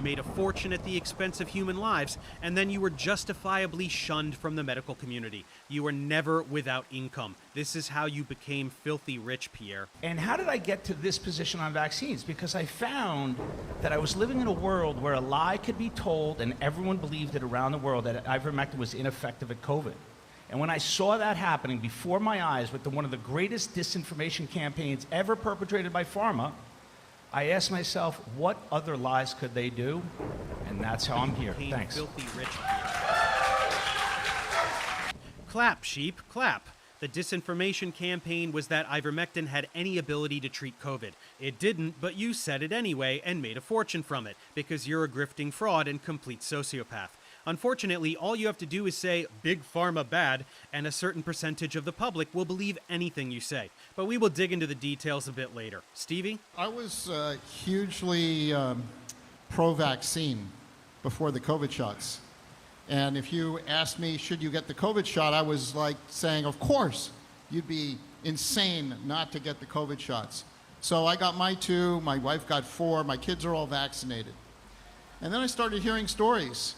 You made a fortune at the expense of human lives, and then you were justifiably shunned from the medical community. You were never without income. This is how you became filthy rich, Pierre. And how did I get to this position on vaccines? Because I found that I was living in a world where a lie could be told and everyone believed it around the world that ivermectin was ineffective at COVID. And when I saw that happening before my eyes with one of the greatest disinformation campaigns ever perpetrated by pharma, I asked myself, what other lies could they do? And that's how I'm here. Thanks. Filthy rich, Pierre. Clap, sheep, clap. The disinformation campaign was that ivermectin had any ability to treat COVID. It didn't, but you said it anyway and made a fortune from it because you're a grifting fraud and complete sociopath. Unfortunately, all you have to do is say, Big Pharma bad, and a certain percentage of the public will believe anything you say. But we will dig into the details a bit later. Stevie? I was hugely pro-vaccine before the COVID shots. And if you asked me, should you get the COVID shot, I was like saying, of course. You'd be insane not to get the COVID shots. So I got my 2, my wife got 4, my kids are all vaccinated. And then I started hearing stories.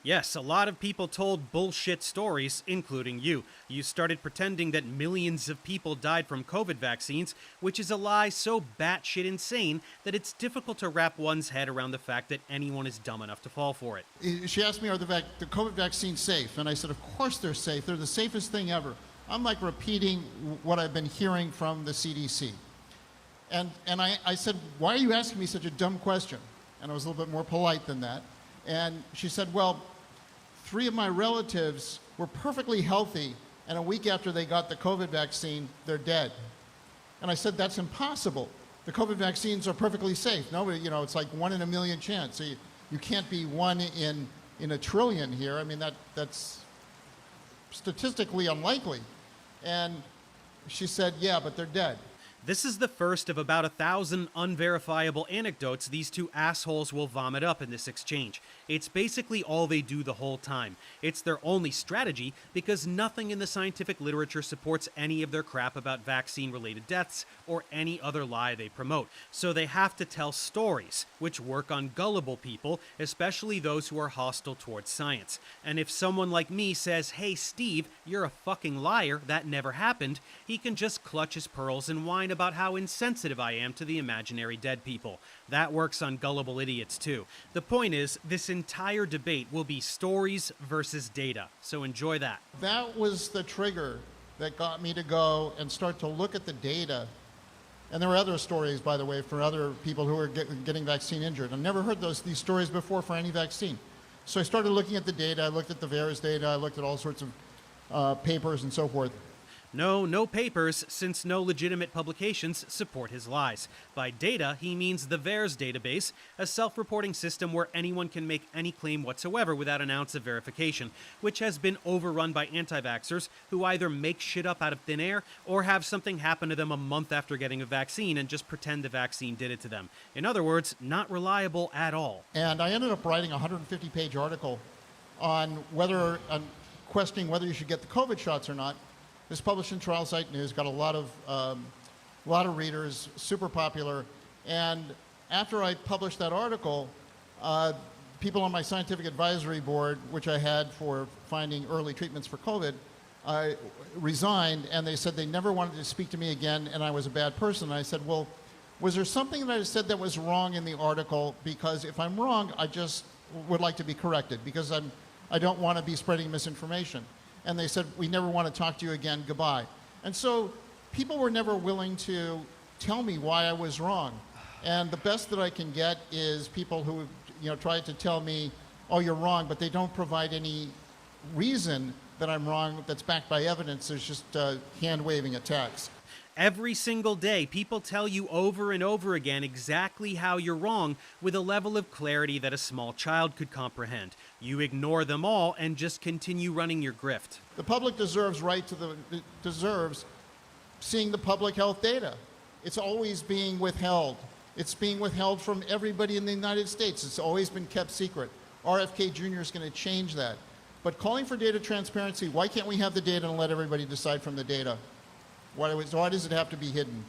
Yes, a lot of people told bullshit stories, including you. You started pretending that millions of people died from COVID vaccines, which is a lie so batshit insane that it's difficult to wrap one's head around the fact that anyone is dumb enough to fall for it. She asked me, are the COVID vaccines safe? And I said, of course they're safe. They're the safest thing ever. I'm like repeating what I've been hearing from the CDC. And I said, why are you asking me such a dumb question? And I was a little bit more polite than that. And she said, well, 3 of my relatives were perfectly healthy, and a week after they got the COVID vaccine, they're dead. And I said, that's impossible. The COVID vaccines are perfectly safe. Nobody, it's like 1 in a million chance. So you can't be 1 in a trillion here. I mean, that's statistically unlikely. And she said, yeah, but they're dead. This is the first of about 1,000 unverifiable anecdotes these 2 assholes will vomit up in this exchange. It's basically all they do the whole time. It's their only strategy because nothing in the scientific literature supports any of their crap about vaccine-related deaths or any other lie they promote. So they have to tell stories, which work on gullible people, especially those who are hostile towards science. And if someone like me says, hey Steve, you're a fucking liar, that never happened, he can just clutch his pearls and whine about how insensitive I am to the imaginary dead people. That works on gullible idiots too. The point is, this entire debate will be stories versus data, so enjoy that. That was the trigger that got me to go and start to look at the data. And there were other stories, by the way, for other people who were getting vaccine injured. I've never heard these stories before for any vaccine. So I started looking at the data, I looked at the VAERS data, I looked at all sorts of papers and so forth. No papers, since no legitimate publications support his lies. By data, he means the VAERS database, a self-reporting system where anyone can make any claim whatsoever without an ounce of verification, which has been overrun by anti-vaxxers who either make shit up out of thin air or have something happen to them a month after getting a vaccine and just pretend the vaccine did it to them. In other words, not reliable at all. And I ended up writing a 150-page article on questioning whether you should get the COVID shots or not. It's published in Trial Site News, got a lot of readers, super popular. And after I published that article, people on my scientific advisory board, which I had for finding early treatments for COVID, resigned, and they said they never wanted to speak to me again, and I was a bad person. And I said, well, was there something that I said that was wrong in the article? Because if I'm wrong, I just would like to be corrected, because I don't want to be spreading misinformation. And they said, we never want to talk to you again, goodbye. And so people were never willing to tell me why I was wrong. And the best that I can get is people who tried to tell me, oh, you're wrong, but they don't provide any reason that I'm wrong that's backed by evidence. There's just hand-waving attacks. Every single day, people tell you over and over again exactly how you're wrong with a level of clarity that a small child could comprehend. You ignore them all and just continue running your grift. The public deserves deserves seeing the public health data. It's always being withheld. It's being withheld from everybody in the United States. It's always been kept secret. RFK Jr. is going to change that. But calling for data transparency, why can't we have the data and let everybody decide from the data? Why does it have to be hidden?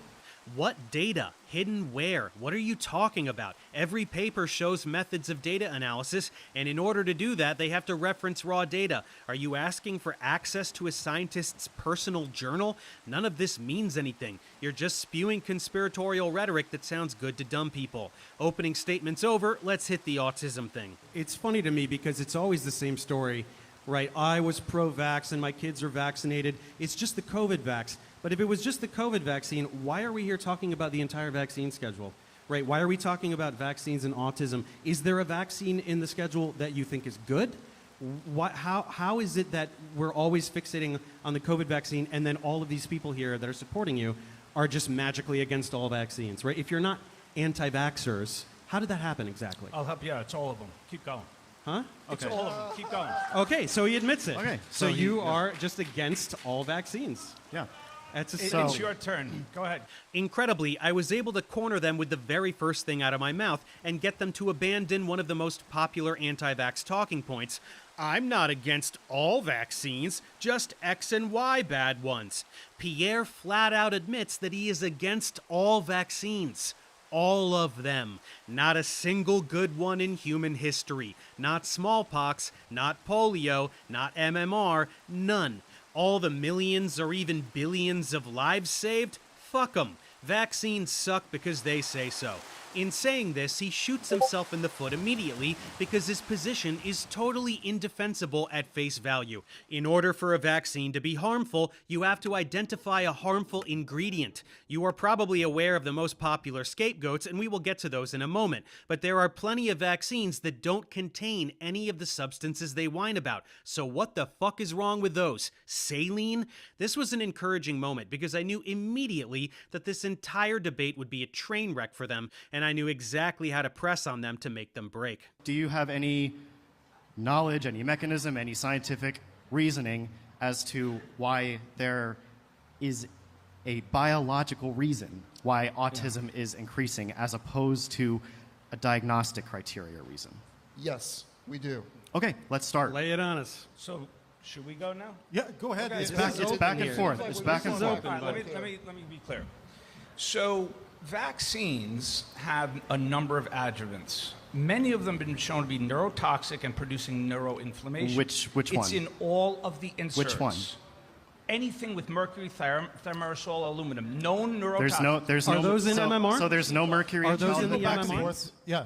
What data? Hidden where? What are you talking about? Every paper shows methods of data analysis, and in order to do that, they have to reference raw data. Are you asking for access to a scientist's personal journal? None of this means anything. You're just spewing conspiratorial rhetoric that sounds good to dumb people. Opening statements over, let's hit the autism thing. It's funny to me because it's always the same story, right? I was pro-vax and my kids are vaccinated. It's just the COVID vax. But if it was just the COVID vaccine, why are we here talking about the entire vaccine schedule, right? Why are we talking about vaccines and autism? Is there a vaccine in the schedule that you think is good? How is it that we're always fixating on the COVID vaccine and then all of these people here that are supporting you are just magically against all vaccines, right? If you're not anti-vaxxers, how did that happen exactly? I'll help you out. It's all of them. Keep going. Huh? It's all of them. Keep going. Okay, so he admits it. Okay, So so you are just against all vaccines. Yeah. That's a It's your turn. Go ahead. Incredibly, I was able to corner them with the very first thing out of my mouth and get them to abandon one of the most popular anti-vax talking points. I'm not against all vaccines, just X and Y bad ones. Pierre flat out admits that he is against all vaccines. All of them. Not a single good one in human history. Not smallpox, not polio, not MMR, none. All the millions or even billions of lives saved? Fuck 'em. Vaccines suck because they say so. In saying this, he shoots himself in the foot immediately because his position is totally indefensible at face value. In order for a vaccine to be harmful, you have to identify a harmful ingredient. You are probably aware of the most popular scapegoats, and we will get to those in a moment, but there are plenty of vaccines that don't contain any of the substances they whine about. So what the fuck is wrong with those? Saline? This was an encouraging moment because I knew immediately that this entire debate would be a train wreck for them, and I knew exactly how to press on them to make them break. Do you have any knowledge, any mechanism, any scientific reasoning as to why there is a biological reason why autism is increasing as opposed to a diagnostic criteria reason? Yes, we do. Okay, let's start. Lay it on us. So, should we go now? Yeah, go ahead. Okay, It's back and here. forth. It's back and forth. All right, let me be clear. So, vaccines have a number of adjuvants. Many of them have been shown to be neurotoxic and producing neuroinflammation. Which It's one? in all of the inserts. Which one? Anything with mercury, thimerosal, aluminum, known neurotoxic. There's Are no. those in so, MMR? So there's no mercury. Are those in the childhood MMR? vaccines? Yeah.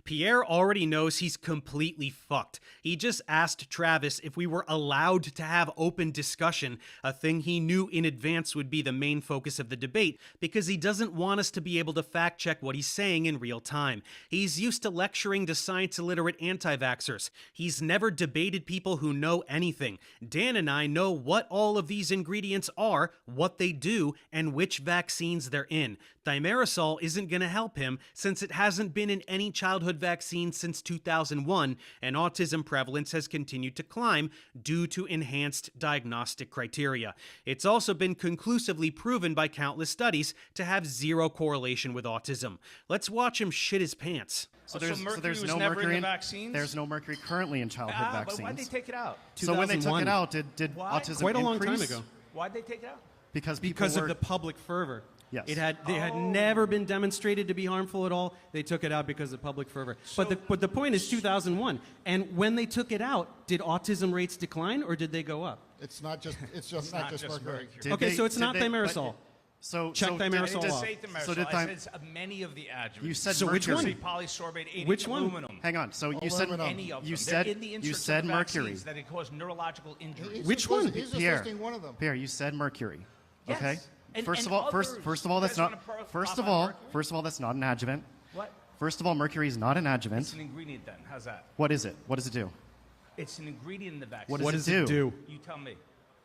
Pierre already knows he's completely fucked. He just asked Travis if we were allowed to have open discussion, a thing he knew in advance would be the main focus of the debate, because he doesn't want us to be able to fact check what he's saying in real time. He's used to lecturing to science-illiterate anti-vaxxers. He's never debated people who know anything. Dan and I know what all of these ingredients are, what they do, and which vaccines they're in. Thimerosal isn't going to help him since it hasn't been in any childhood vaccine since 2001, and autism prevalence has continued to climb due to enhanced diagnostic criteria. It's also been conclusively proven by countless studies to have zero correlation with autism. Let's watch him shit his pants. So So there's, mercury there's was no never in mercury the vaccines? There's no mercury currently in childhood But vaccines. why'd they take it out? So when they took 2001. it out, did Why? autism Quite a long time increase? ago. Why'd they take it out? Because people Because were, of the public fervor. Yes. They had never been demonstrated to be harmful at all. They took it out because of public fervor. But the point is 2001. And when they took it out, did autism rates decline or did they go up? It's not just not just mercury. Did Okay, they- so it's did not they- thimerosal. So Check so thimerosal did- off. Say thimerosal. So did I said many of the adjuvants. You said So which mercury. one? Polysorbate 80 Which one? aluminum. Hang on. So you said Aluminum. Any of them. you They're said in the you inserts said of the mercury. vaccines that it cause neurological injuries. He's Which just one? listing- He's just Pierre. listing one of them. Pierre, you said mercury. Yes. Okay. And- First and of all, others. first of all, that's You guys not. wanna First pop of on all, mercury? first of all, that's not an adjuvant. What? First of all, mercury is not an It's adjuvant. an ingredient then. How's that? What is it? What does it do? It's an ingredient in the vaccine. What What does does it it do? do? You tell me.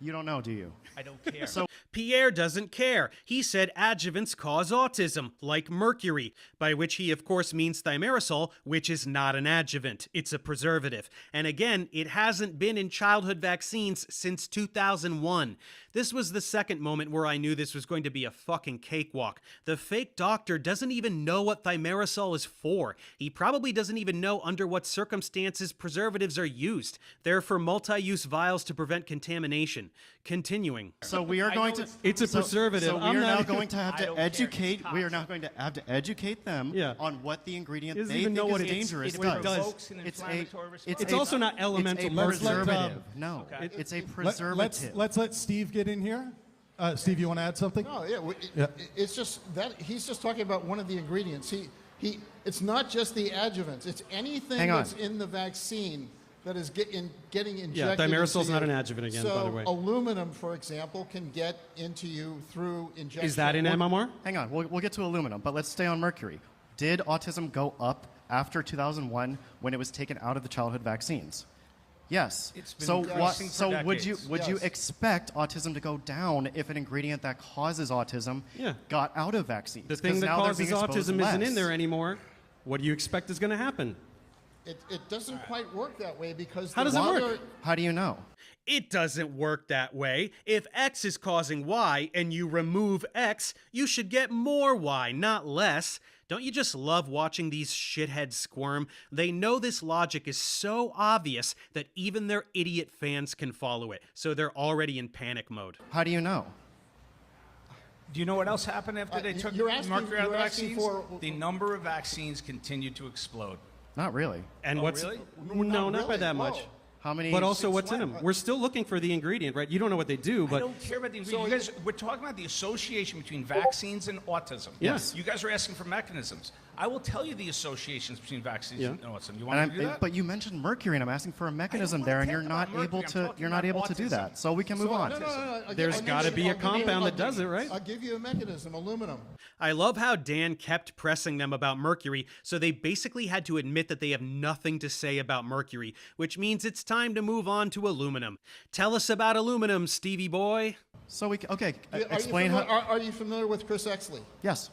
You don't know, do you? I don't care. So- Pierre doesn't care. He said adjuvants cause autism, like mercury, by which he of course means thimerosal, which is not an adjuvant. It's a preservative. And again, it hasn't been in childhood vaccines since 2001. This was the second moment where I knew this was going to be a fucking cakewalk. The fake doctor doesn't even know what thimerosal is for. He probably doesn't even know under what circumstances preservatives are used. They're for multi-use vials to prevent contamination. condition. Continuing. So we are I going know to. It's a preservative. So we I'm are not now even- going to have I to don't care. It's educate. We are now toxic. going to have to educate them Yeah. on what the ingredient He doesn't they even know think what is it- dangerous it does. provokes an It's a. inflammatory response. It's also not elemental It's a mercury. preservative. No, Okay. it's a Let's preservative. let Steve get in here. Steve, you want to add something? No, yeah, Yeah. it's just that he's just talking about one of the ingredients. It's not just the adjuvants. It's anything Hang on. that's in the vaccine that is getting injected. Yeah, thimerosol's into not you. an adjuvant again, so by the way. aluminum, for example, can get into you through injection. Is that in MMR? Hang on, we'll get to aluminum, but let's stay on mercury. Did autism go up after 2001 when it was taken out of the childhood vaccines? Yes. It's been so increasing for so would you decades. you Yes. expect autism to go down if an ingredient that causes autism Yeah. got out of vaccines? The 'Cause thing that now they're causes being exposed autism isn't in less. there anymore. What do you expect is going to happen? It doesn't quite work that way because How the does it work? water- How do you know? It doesn't work that way. If X is causing Y and you remove X, you should get more Y, not less. Don't you just love watching these shitheads squirm? They know this logic is so obvious that even their idiot fans can follow it, so they're already in panic mode. How do you know? Do you know what else happened after they took you're asking- mercury out of the you're asking vaccines? for- The number of vaccines continued to explode. Not really. And Oh, what's really? no, not by really. that Whoa. much. How many? But also, Since what's in when? them? We're still looking for the ingredient, right? You don't know what they do, I but don't care about the So ingredient. You guys, we're talking about the association between vaccines and autism. Yes. You guys are asking for mechanisms. I will tell you the associations between vaccines Yeah. and autism. You and want me to do that? but you mentioned mercury, and I'm asking for a mechanism wanna there, and talk you're about not mercury. able I'm to talking you're not able about to do autism. that. So we can move So, on. no. There's I'll gotta give be you- a I'll give you- compound that I'll does give- it, right? I'll give you a mechanism, aluminum. I love how Dan kept pressing them about mercury, so they basically had to admit that they have nothing to say about mercury, which means it's time to move on to aluminum. Tell us about aluminum, Stevie boy. So we okay. Are you Explain familiar- how. Are you familiar with Chris Exley? Yes.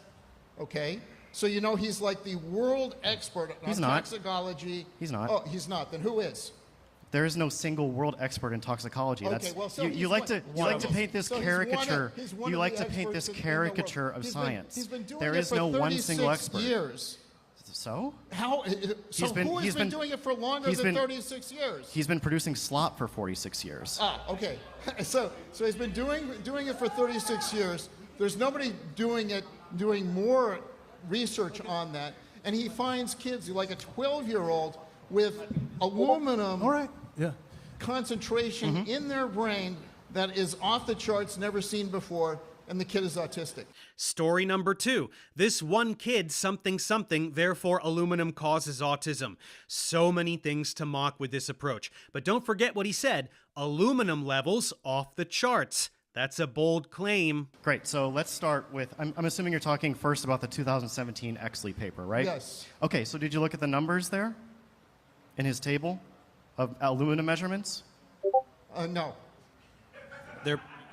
Okay. So you know he's like the world expert on He's not. toxicology. He's not. Oh, he's not. Then who is? There is no single world expert in toxicology. Okay, That's, well, so you he's like one- to one of them. paint this So he's one of- caricature. he's one You of like the to paint experts this in the world. caricature of He's science. He's been doing There it is for no one 36 single expert. years. So How? So been- who has he's been been- doing it for longer he's than been- 36 years? he's been producing slop for 46 years. Okay. So he's been doing it for 36 years. There's nobody doing more research on that, and he finds kids like a 12-year-old with aluminum All right. Yeah. concentration in their brain that is off the charts, never seen before, and the kid is autistic. Story number 2. This one kid something, therefore aluminum causes autism. So many things to mock with this approach. But don't forget what he said. Aluminum levels off the charts. That's a bold claim. Great. So let's start with. I'm assuming you're talking first about the 2017 Exley paper, right? Yes. Okay. So did you look at the numbers there in his table of aluminum measurements? No.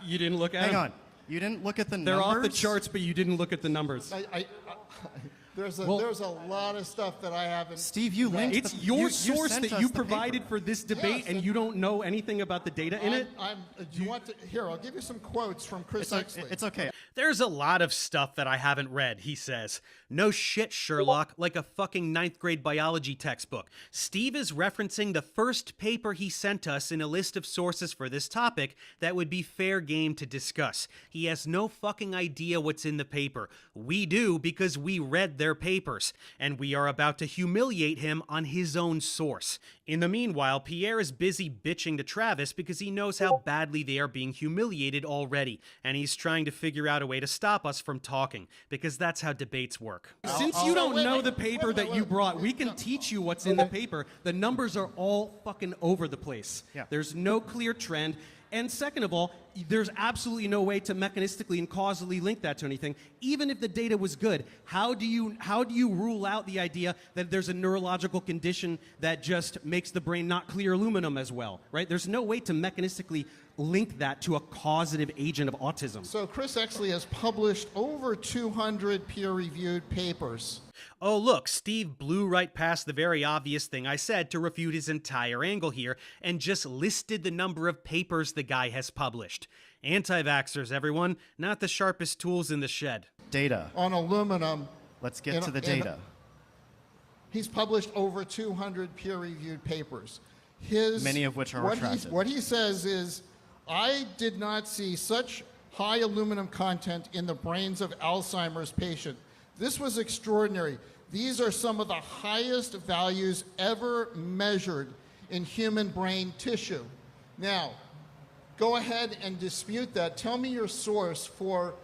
You didn't look at Hang them? on. You didn't look at the They're numbers. off the charts, but you didn't look at the numbers. There's a lot of stuff that I haven't. Steve, you linked. It's the, your you source sent that us you the provided paper. for this debate, Yes, and you don't know anything about the data in it? Do you want to? Here, I'll give you some quotes from Chris Exley. It's okay. There's a lot of stuff that I haven't read, he says. No shit, Sherlock, like a fucking 9th grade biology textbook. Steve is referencing the first paper he sent us in a list of sources for this topic that would be fair game to discuss. He has no fucking idea what's in the paper. We do because we read their papers, and we are about to humiliate him on his own source. In the meanwhile, Pierre is busy bitching to Travis because he knows how badly they are being humiliated already, and he's trying to figure out a way to stop us from talking, because that's how debates work. Since you don't wait, know wait, the paper wait, that wait, you wait. brought, we can teach you what's in the paper. The numbers are all fucking over the place. Yeah. There's no clear trend. And second of all, there's absolutely no way to mechanistically and causally link that to anything. Even if the data was good, how do you rule out the idea that there's a neurological condition that just makes the brain not clear aluminum as well, right? There's no way to mechanistically link that to a causative agent of autism. So Chris Exley has published over 200 peer-reviewed papers. Oh, look, Steve blew right past the very obvious thing I said to refute his entire angle here and just listed the number of papers the guy has published. Anti-vaxxers, everyone, not the sharpest tools in the shed. Data. On aluminum. Let's get In- to the in- data. He's published over 200 peer-reviewed papers. Many of which are what retracted. What he says is I did not see such high aluminum content in the brains of Alzheimer's patient. This was extraordinary. These are some of the highest values ever measured in human brain tissue. Now, go ahead and dispute that. Tell me your source for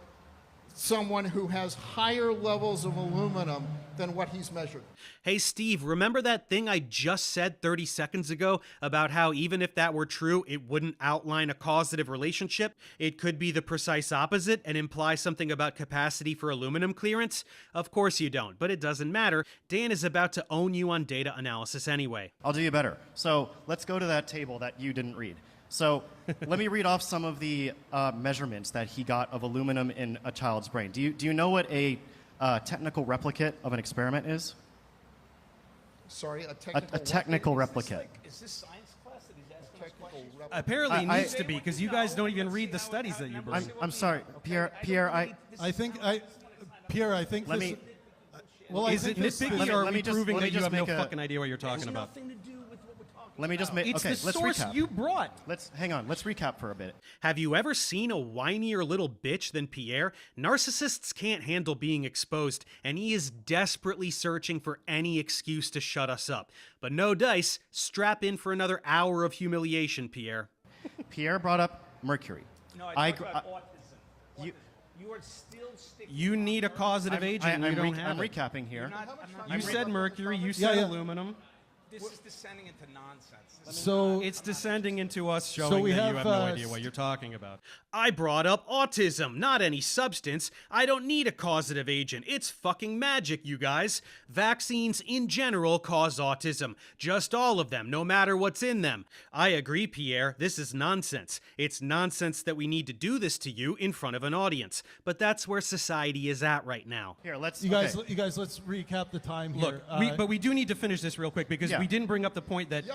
someone who has higher levels of aluminum than what he's measured. Hey, Steve, remember that thing I just said 30 seconds ago about how even if that were true, it wouldn't outline a causative relationship? It could be the precise opposite and imply something about capacity for aluminum clearance? Of course you don't, but it doesn't matter. Dan is about to own you on data analysis anyway. I'll do you better. So let's go to that table that you didn't read. So let me read off some of the measurements that he got of aluminum in a child's brain. Do you know what a technical replicate of an experiment is? Sorry, a A technical replicate. Is this science class that he's asking us questions? Apparently it I- needs to be, because you guys don't even read the studies that you bring. I'm sorry, Pierre. Pierre, Pierre, I think Let this, me- well, I Is it think this, nitpicky, let or are me we just- proving let me that you just have no make a- fucking idea what you're talking about? Nothing to do with what we're talking Let me just make. It's Okay, the let's source recap. you brought. Let's hang on. Let's recap for a bit. Have you ever seen a whinier little bitch than Pierre? Narcissists can't handle being exposed, and he is desperately searching for any excuse to shut us up. But no dice, strap in for another hour of humiliation, Pierre. Pierre brought up mercury. No, I I gr- talked about autism. you- You are still sticking. You need a causative agent, and you don't have I'm it. recapping here. You said mercury, you said yeah. aluminum. This is descending into nonsense. This is so It's descending into us showing we that have, you have no idea what you're talking about. I brought up autism, not any substance. I don't need a causative agent. It's fucking magic, you guys. Vaccines in general cause autism. Just all of them, no matter what's in them. I agree, Pierre. This is nonsense. It's nonsense that we need to do this to you in front of an audience. But that's where society is at right now. Here, let's. you guys, okay. you guys, let's recap the time Look, here. but we do need to finish this real quick, because Yeah. we didn't bring up the point that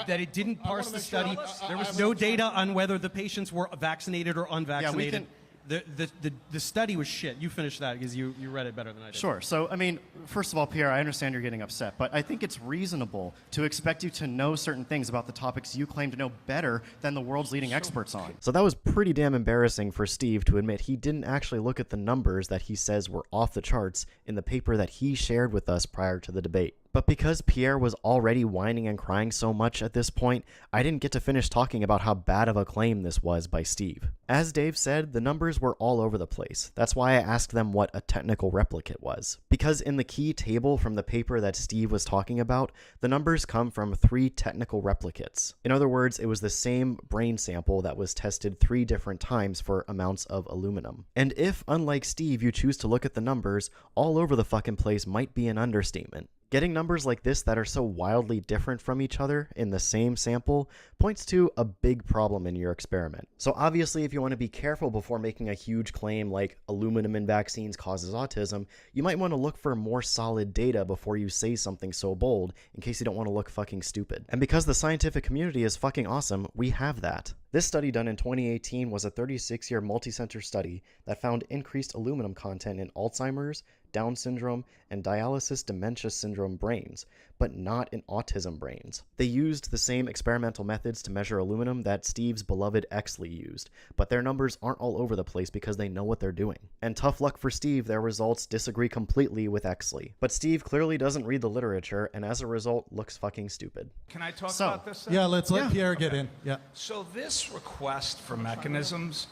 that it didn't I wanna parse the make sure study. I- There I- was I'm no sorry. data on whether the patients were vaccinated or unvaccinated. The study was shit. You finished that because you read it better than I did. Sure. So, I mean, first of all, Pierre, I understand you're getting upset, but I think it's reasonable to expect you to know certain things about the topics you claim to know better than the world's leading experts on. So that was pretty damn embarrassing for Steve to admit he didn't actually look at the numbers that he says were off the charts in the paper that he shared with us prior to the debate. But because Pierre was already whining and crying so much at this point, I didn't get to finish talking about how bad of a claim this was by Steve. As Dave said, the numbers were all over the place. That's why I asked them what a technical replicate was. Because in the key table from the paper that Steve was talking about, the numbers come from 3 technical replicates. In other words, it was the same brain sample that was tested 3 different times for amounts of aluminum. And if, unlike Steve, you choose to look at the numbers, all over the fucking place might be an understatement. Getting numbers like this that are so wildly different from each other in the same sample points to a big problem in your experiment. So obviously, if you want to be careful before making a huge claim like aluminum in vaccines causes autism, you might want to look for more solid data before you say something so bold, in case you don't want to look fucking stupid. And because the scientific community is fucking awesome, we have that. This study done in 2018 was a 36-year multi-center study that found increased aluminum content in Alzheimer's, Down syndrome, and dialysis dementia syndrome brains, but not in autism brains. They used the same experimental methods to measure aluminum that Steve's beloved Exley used, but their numbers aren't all over the place because they know what they're doing. And tough luck for Steve, their results disagree completely with Exley. But Steve clearly doesn't read the literature, and as a result, looks fucking stupid. Can I talk So- about this? then? yeah, let's let Pierre get in. Yeah. So this request for mechanisms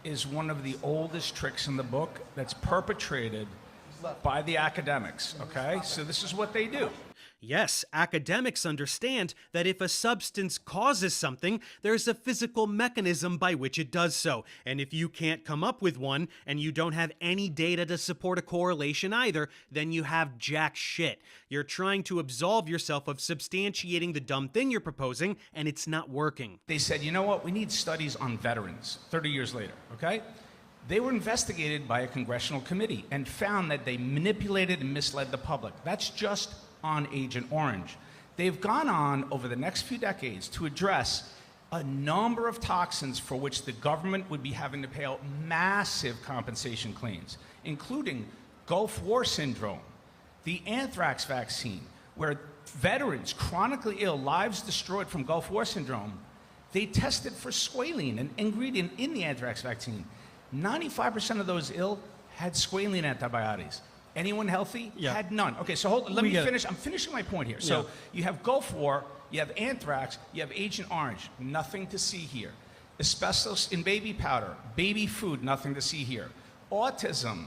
is one of the oldest tricks in the book that's perpetrated by the academics, okay? So this is what they do. Yes, academics understand that if a substance causes something, there's a physical mechanism by which it does so. And if you can't come up with one, and you don't have any data to support a correlation either, then you have jack shit. You're trying to absolve yourself of substantiating the dumb thing you're proposing, and it's not working. They said, you know what, we need studies on veterans 30 years later, okay? They were investigated by a congressional committee and found that they manipulated and misled the public. That's just on Agent Orange. They've gone on over the next few decades to address a number of toxins for which the government would be having to pay out massive compensation claims, including Gulf War syndrome, the anthrax vaccine, where veterans, chronically ill, lives destroyed from Gulf War syndrome, They tested for squalene, an ingredient in the anthrax vaccine. 95% of those ill had squalene antibiotics. Anyone healthy had none. Okay, so let me finish. I'm finishing my point here. So you have Gulf War, you have anthrax, you have Agent Orange. Nothing to see here. Asbestos in baby powder, baby food, nothing to see here. Autism,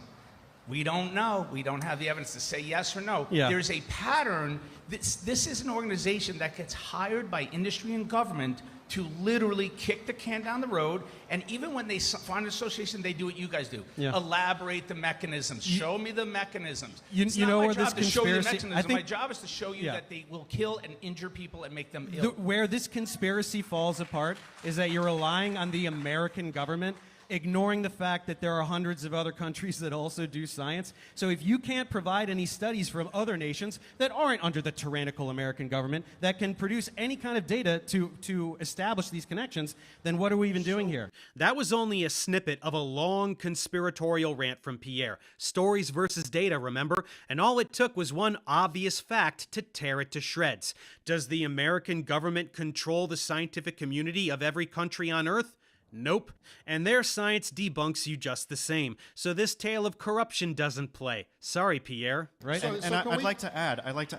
we don't know. We don't have the evidence to say yes or no. Yeah. There's a pattern. This is an organization that gets hired by industry and government to literally kick the can down the road. And even when they find an association, they do what you guys do. Yeah. Elaborate the mechanisms. Show me the mechanisms. You It's know not my where this job to show you the conspiracy- mechanism. I think- My job is to show you Yeah. that they will kill and injure people and make them ill. Where this conspiracy falls apart is that you're relying on the American government, ignoring the fact that there are hundreds of other countries that also do science. So if you can't provide any studies from other nations that aren't under the tyrannical American government that can produce any kind of data to establish these connections, then what are we even doing here? That was only a snippet of a long conspiratorial rant from Pierre. Stories versus data, remember? And all it took was one obvious fact to tear it to shreds. Does the American government control the scientific community of every country on Earth? Nope. And their science debunks you just the same. So this tale of corruption doesn't play. Sorry, Pierre. Right? So- And I'd like to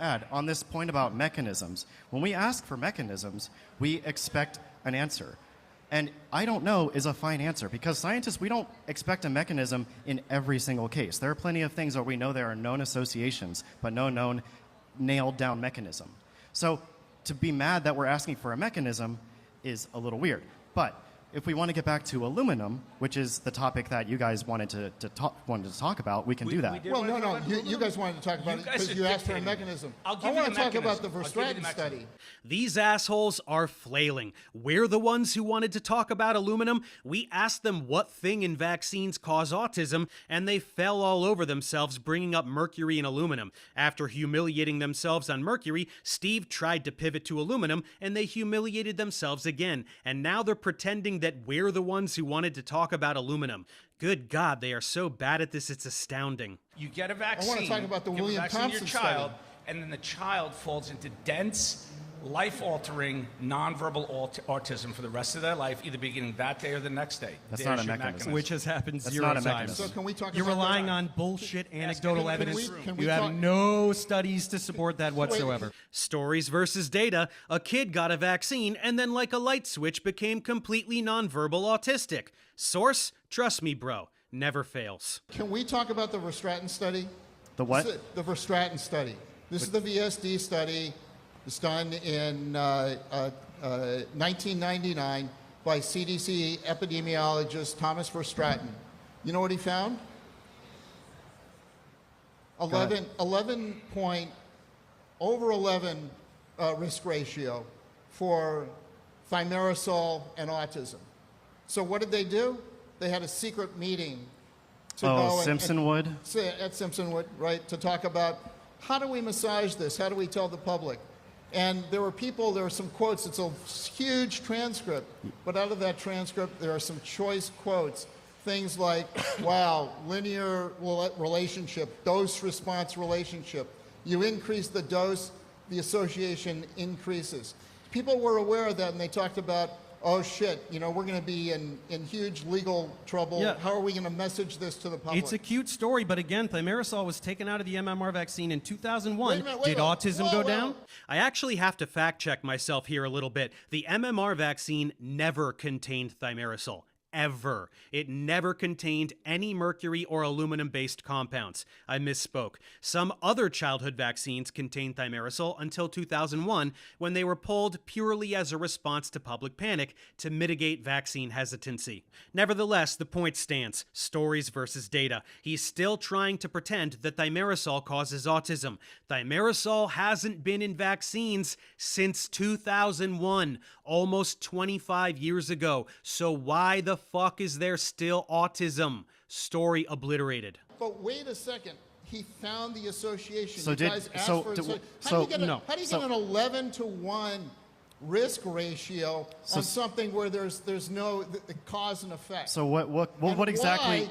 add on this point about mechanisms. When we ask for mechanisms, we expect an answer. And I don't know is a fine answer because scientists, we don't expect a mechanism in every single case. There are plenty of things where we know there are known associations, but no known nailed down mechanism. So to be mad that we're asking for a mechanism is a little weird. But if we want to get back to aluminum, which is the topic that you guys wanted to talk about, we can do that. did Well, wanna no, talk no. about You aluminum? guys wanted to talk about You it guys because are you asked for a dictating. mechanism. I'll give I you want the to talk about mechanism. the I'll give you the Verstraeten mechanism. study. These assholes are flailing. We're the ones who wanted to talk about aluminum. We asked them what thing in vaccines cause autism, and they fell all over themselves bringing up mercury and aluminum. After humiliating themselves on mercury, Steve tried to pivot to aluminum, and they humiliated themselves again. And now they're pretending that we're the ones who wanted to talk about aluminum. Good God, they are so bad at this, it's astounding. You get a vaccine. talk about the give a William vaccine to your Thompson child, study. and then the child falls into dense, life-altering, nonverbal autism for the rest of their life, either beginning that day or the next day. That's There's not a your mechanism. Which has happened That's zero not a times. mechanism. So can we talk You're about relying that? on bullshit anecdotal can we- evidence. can we You have talk- no studies to support that whatsoever. Stories versus data. A kid got a vaccine and then, like a light switch, became completely nonverbal autistic. Source? Trust me, bro. Never fails. Can we talk about the Verstraeten study? The what? The Verstraeten study. This is the VSD study. It's done in 1999 by CDC epidemiologist Thomas Verstraeten. You know what he found? 11 point, over 11 risk ratio for thimerosal and autism. So what did they do? They had a secret meeting to go Simpsonwood? at Simpsonwood, right, to talk about how do we massage this? How do we tell the public? And there were some quotes. It's a huge transcript, but out of that transcript, there are some choice quotes. Things like, wow, linear relationship, dose-response relationship. You increase the dose, the association increases. People were aware of that, and they talked about, oh shit, we're going to be in huge legal trouble. Yeah. How are we going to message this to the public? It's a cute story, but again, thimerosal was taken out of the MMR vaccine in 2001. Wait a minute, wait Did a minute. autism Whoa, go whoa. down? I actually have to fact check myself here a little bit. The MMR vaccine never contained thimerosal. Ever. It never contained any mercury or aluminum-based compounds. I misspoke. Some other childhood vaccines contained thimerosal until 2001, when they were pulled purely as a response to public panic to mitigate vaccine hesitancy. Nevertheless, the point stands. Stories versus data. He's still trying to pretend that thimerosal causes autism. Thimerosal hasn't been in vaccines since 2001, almost 25 years ago. So why the fuck is there still autism? Story obliterated. But wait a second. He found the association. So you did- guys asked so for did- it. so- How do you get, no. how do you So- get an 11-to-1 risk ratio on something where there's no the cause and effect? So what And exactly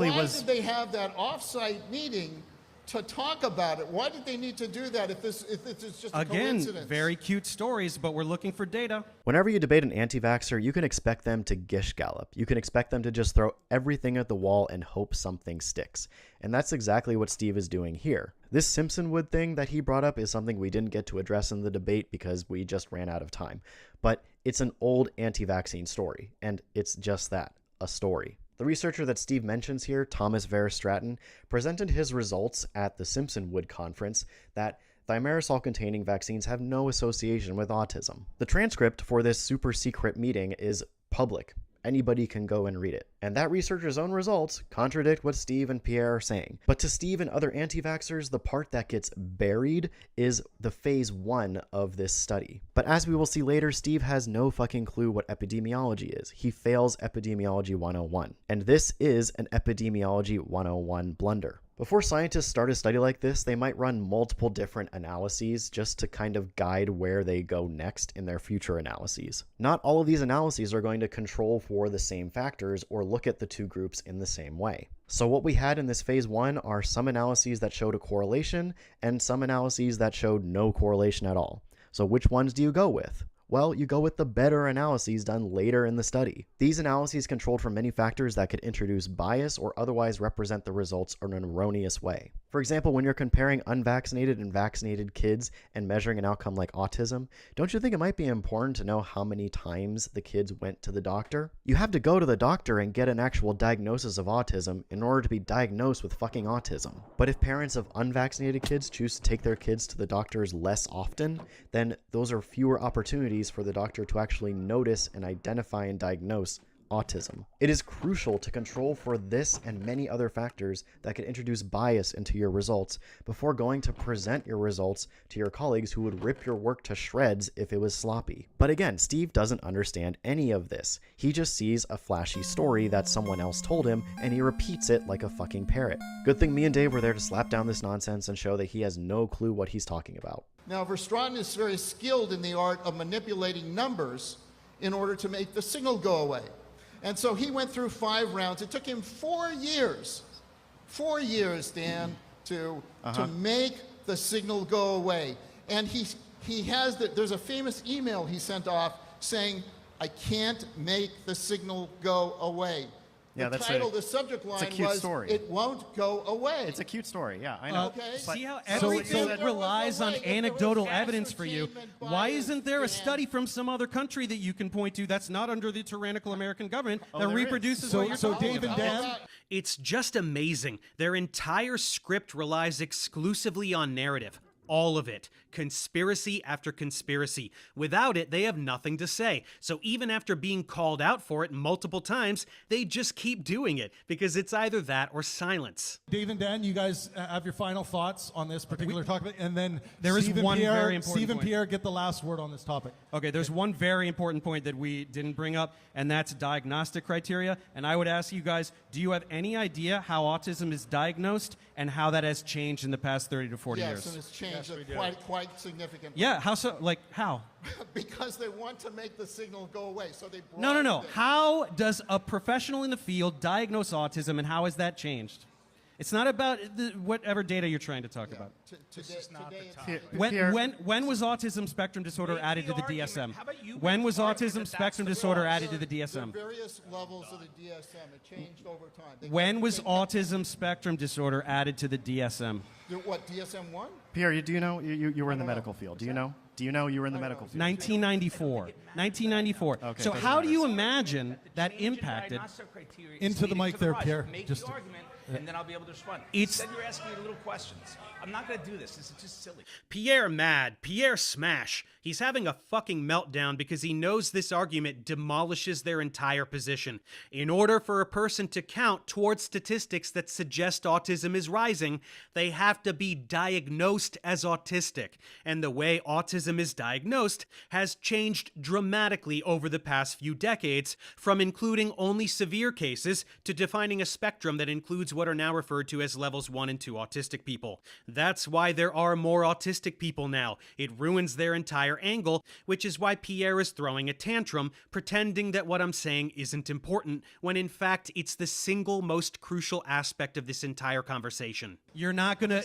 why was did they have that off-site meeting to talk about it. Why did they need to do that if it's just a Again, coincidence? very cute stories, but we're looking for data. Whenever you debate an anti-vaxxer, you can expect them to gish gallop. You can expect them to just throw everything at the wall and hope something sticks. And that's exactly what Steve is doing here. This Simpsonwood thing that he brought up is something we didn't get to address in the debate because we just ran out of time. But it's an old anti-vaccine story, and it's just that, a story. The researcher that Steve mentions here, Thomas Verstraeten, presented his results at the Simpsonwood conference that thimerosal-containing vaccines have no association with autism. The transcript for this super secret meeting is public. Anybody can go and read it. And that researcher's own results contradict what Steve and Pierre are saying. But to Steve and other anti-vaxxers, the part that gets buried is the phase 1 of this study. But as we will see later, Steve has no fucking clue what epidemiology is. He fails Epidemiology 101. And this is an Epidemiology 101 blunder. Before scientists start a study like this, they might run multiple different analyses just to kind of guide where they go next in their future analyses. Not all of these analyses are going to control for the same factors or look at the two groups in the same way. So what we had in this phase 1 are some analyses that showed a correlation and some analyses that showed no correlation at all. So which ones do you go with? Well, you go with the better analyses done later in the study. These analyses controlled for many factors that could introduce bias or otherwise represent the results in an erroneous way. For example, when you're comparing unvaccinated and vaccinated kids and measuring an outcome like autism, don't you think it might be important to know how many times the kids went to the doctor? You have to go to the doctor and get an actual diagnosis of autism in order to be diagnosed with fucking autism. But if parents of unvaccinated kids choose to take their kids to the doctors less often, then those are fewer opportunities for the doctor to actually notice and identify and diagnose autism. It is crucial to control for this and many other factors that could introduce bias into your results before going to present your results to your colleagues who would rip your work to shreds if it was sloppy. But again, Steve doesn't understand any of this. He just sees a flashy story that someone else told him and he repeats it like a fucking parrot. Good thing me and Dave were there to slap down this nonsense and show that he has no clue what he's talking about. Now, Verstraeten is very skilled in the art of manipulating numbers in order to make the signal go away. And so he went through 5 rounds. It took him 4 years, Dan, to make the signal go away. And he has there's a famous email he sent off saying, "I can't make the signal go away." Yeah, the title, the subject line cute was, story. "It won't go away." It's a cute story, yeah, I know. Okay. See how But- everything So- relies on If there was anecdotal evidence for you? ascertainment Why bias, isn't there a Dan, study from some other country that you can point to that's not under the tyrannical American government that there is. reproduces So- what you're so talking Dave and about? Dan- How about- It's just amazing. Their entire script relies exclusively on narrative. All of it. Conspiracy after conspiracy. Without it, they have nothing to say. So even after being called out for it multiple times, they just keep doing it because it's either that or silence. Dave and Dan, you guys have your final thoughts on this particular topic, and then There is Steve and one Pierre, very important Steve and point. Pierre get the last word on this topic. Okay, there's one very important point that we didn't bring up, and that's diagnostic criteria. And I would ask you guys, do you have any idea how autism is diagnosed and how that has changed in the past 30 to 40 Yes, years? and it's changed quite significantly. Yeah, how so? Like, how? Because they want to make the signal go away. So they No. broadened it. How does a professional in the field diagnose autism, and how has that changed? It's not about whatever data you're trying to talk about. Today it's Pierre- When was autism spectrum disorder Make added the to the argument. DSM? How about you When make was the argument autism that spectrum that's the disorder cause? added to the DSM? There are various levels of the DSM. It changed over time. They When kept- was they kept- autism spectrum disorder added to the DSM? What, DSM-1? Pierre, do you know you were in the medical field? Do you know? Do you know you were in the medical field? 1994. 1994. Okay, So doesn't how do matter. you imagine that Change in impacted? diagnostic criteria is Into the leading mic to there, rush. Pierre. Make Just- the argument, and then I'll be able to respond. It's- Instead, you're asking me little questions. I'm not going to do this. This is just silly. Pierre mad. Pierre smash. He's having a fucking meltdown because he knows this argument demolishes their entire position. In order for a person to count towards statistics that suggest autism is rising, they have to be diagnosed as autistic. And the way autism is diagnosed has changed dramatically over the past few decades, from including only severe cases to defining a spectrum that includes what are now referred to as levels 1 and 2 autistic people. That's why there are more autistic people now. It ruins their entire angle, which is why Pierre is throwing a tantrum, pretending that what I'm saying isn't important, when in fact it's the single most crucial aspect of this entire conversation. You're not gonna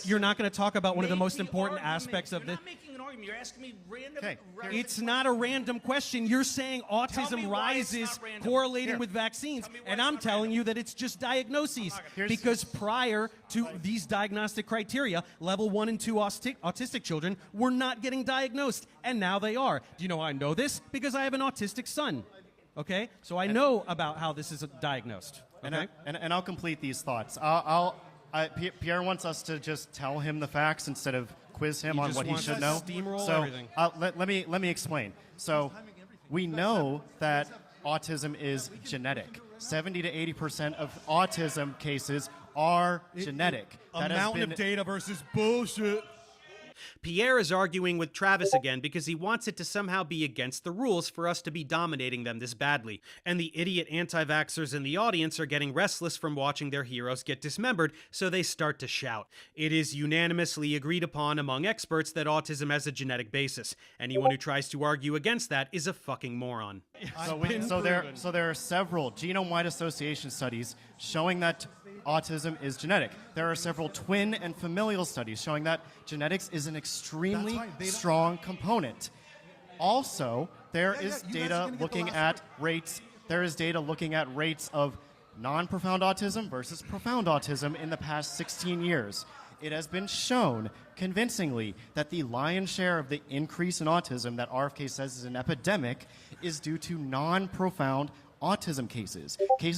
talk about one of the most Make the important argument. aspects of You're this. not making an argument. You're asking me random. Okay, It's not a random question. You're saying Tell me autism why it's rises not random. correlating Here. with vaccines, Tell me why and it's I'm not telling random. you that it's just diagnoses. Here's- Because prior to these diagnostic criteria, level 1 and 2 autistic children were not getting diagnosed, and now they are. Do you know how I know this? Because I have an autistic son. Okay, so I know about how this is diagnosed. Okay. And I'll complete these thoughts. Pierre wants us to just tell him the facts instead of quiz him He on just what he wants should to know. steamroll so everything. let me explain. So we know that autism is genetic. 70 to 80% of autism cases are genetic. That has been- data versus bullshit. Pierre is arguing with Travis again because he wants it to somehow be against the rules for us to be dominating them this badly. And the idiot anti-vaxxers in the audience are getting restless from watching their heroes get dismembered, so they start to shout. It is unanimously agreed upon among experts that autism has a genetic basis. Anyone who tries to argue against that is a fucking moron. So there are several genome-wide association studies showing that autism is genetic. There are several twin and familial studies showing that genetics is an extremely strong component. Also, there is data looking at rates. There is data looking at rates of non-profound autism versus profound autism in the past 16 years. It has been shown convincingly that the lion's share of the increase in autism that RFK says is an epidemic is due to non-profound autism cases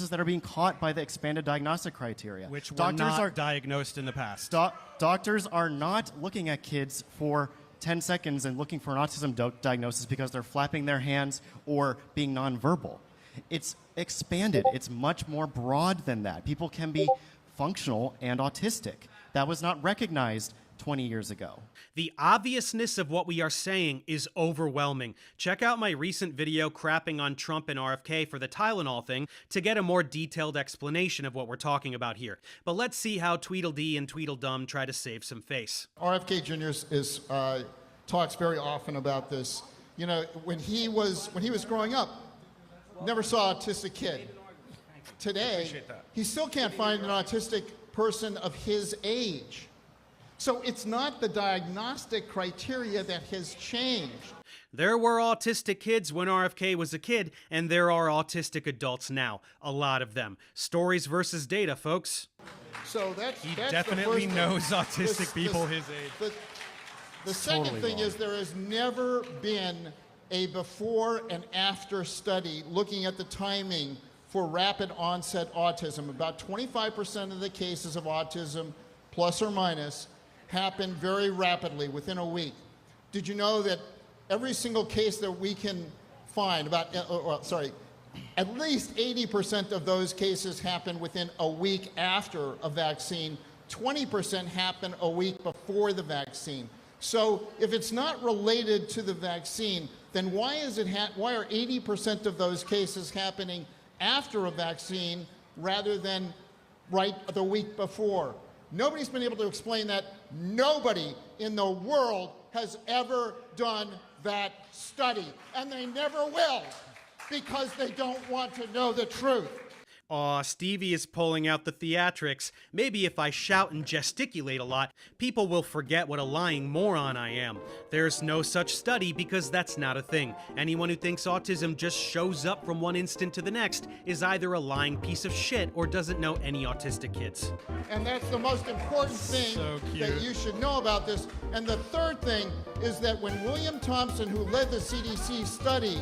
that are being caught by the expanded diagnostic criteria. Which were not diagnosed in the past. Doctors are not looking at kids for 10 seconds and looking for an autism diagnosis because they're flapping their hands or being nonverbal. It's expanded. It's much more broad than that. People can be functional and autistic. That was not recognized 20 years ago. The obviousness of what we are saying is overwhelming. Check out my recent video crapping on Trump and RFK for the Tylenol thing to get a more detailed explanation of what we're talking about here. But let's see how Tweedledee and Tweedledum try to save some face. RFK Jr. Talks very often about this. You know, when he was growing up, never saw an autistic kid. Today, he still can't find an autistic person of his age. So it's not the diagnostic criteria that has changed. There were autistic kids when RFK was a kid, and there are autistic adults now. A lot of them. Stories versus data, folks. So that's Definitely the first knows thing. autistic people his age. The second Totally thing wrong. is there has never been a before and after study looking at the timing for rapid onset autism. About 25% of the cases of autism, plus or minus, happen very rapidly within a week. Did you know that every single case that we can find, at least 80% of those cases happen within a week after a vaccine, 20% happen a week before the vaccine. So if it's not related to the vaccine, then why are 80% of those cases happening after a vaccine rather than right the week before? Nobody's been able to explain that. Nobody in the world has ever done that study, and they never will because they don't want to know the truth. Aw, Stevie is pulling out the theatrics. Maybe if I shout and gesticulate a lot, people will forget what a lying moron I am. There's no such study because that's not a thing. Anyone who thinks autism just shows up from one instant to the next is either a lying piece of shit or doesn't know any autistic kids. And that's the most important thing So cute. that you should know about this. And the third thing is that when William Thompson, who led the CDC study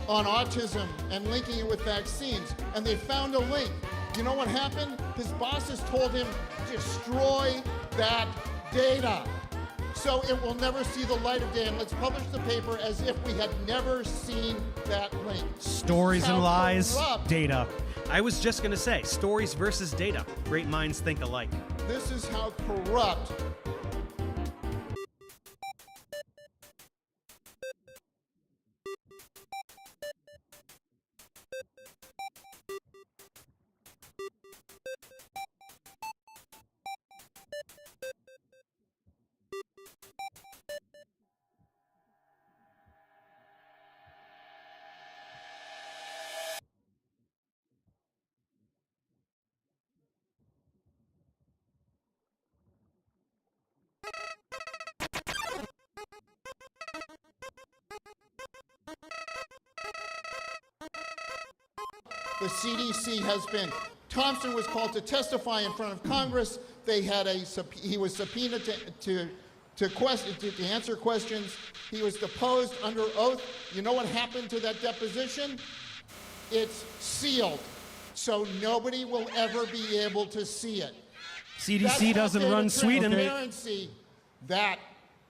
on autism and linking it with vaccines, and they found a link, you know what happened? His bosses told him, destroy that data. So it will never see the light of day, and let's publish the paper as if we had never seen that link. Stories and How lies, corrupt. data. I was just gonna say, stories versus data. Great minds think alike. This is how corrupt The CDC has been. Thompson was called to testify in front of Congress. They had he was subpoenaed to answer questions. He was deposed under oath. You know what happened to that deposition? It's sealed, so nobody will ever be able to see it. CDC doesn't run Sweden. Transparency, that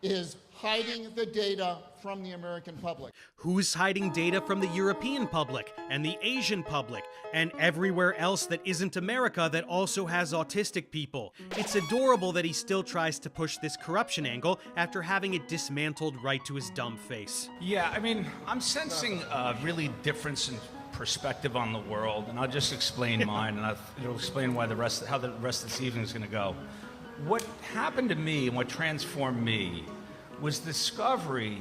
is hiding the data from the American public. Who's hiding data from the European public and the Asian public and everywhere else that isn't America that also has autistic people? It's adorable that he still tries to push this corruption angle after having it dismantled right to his dumb face. Yeah, I mean, I'm sensing a really difference in perspective on the world, and I'll just explain mine, and it'll explain why how the rest of this evening is going to go. What happened to me and what transformed me was the discovery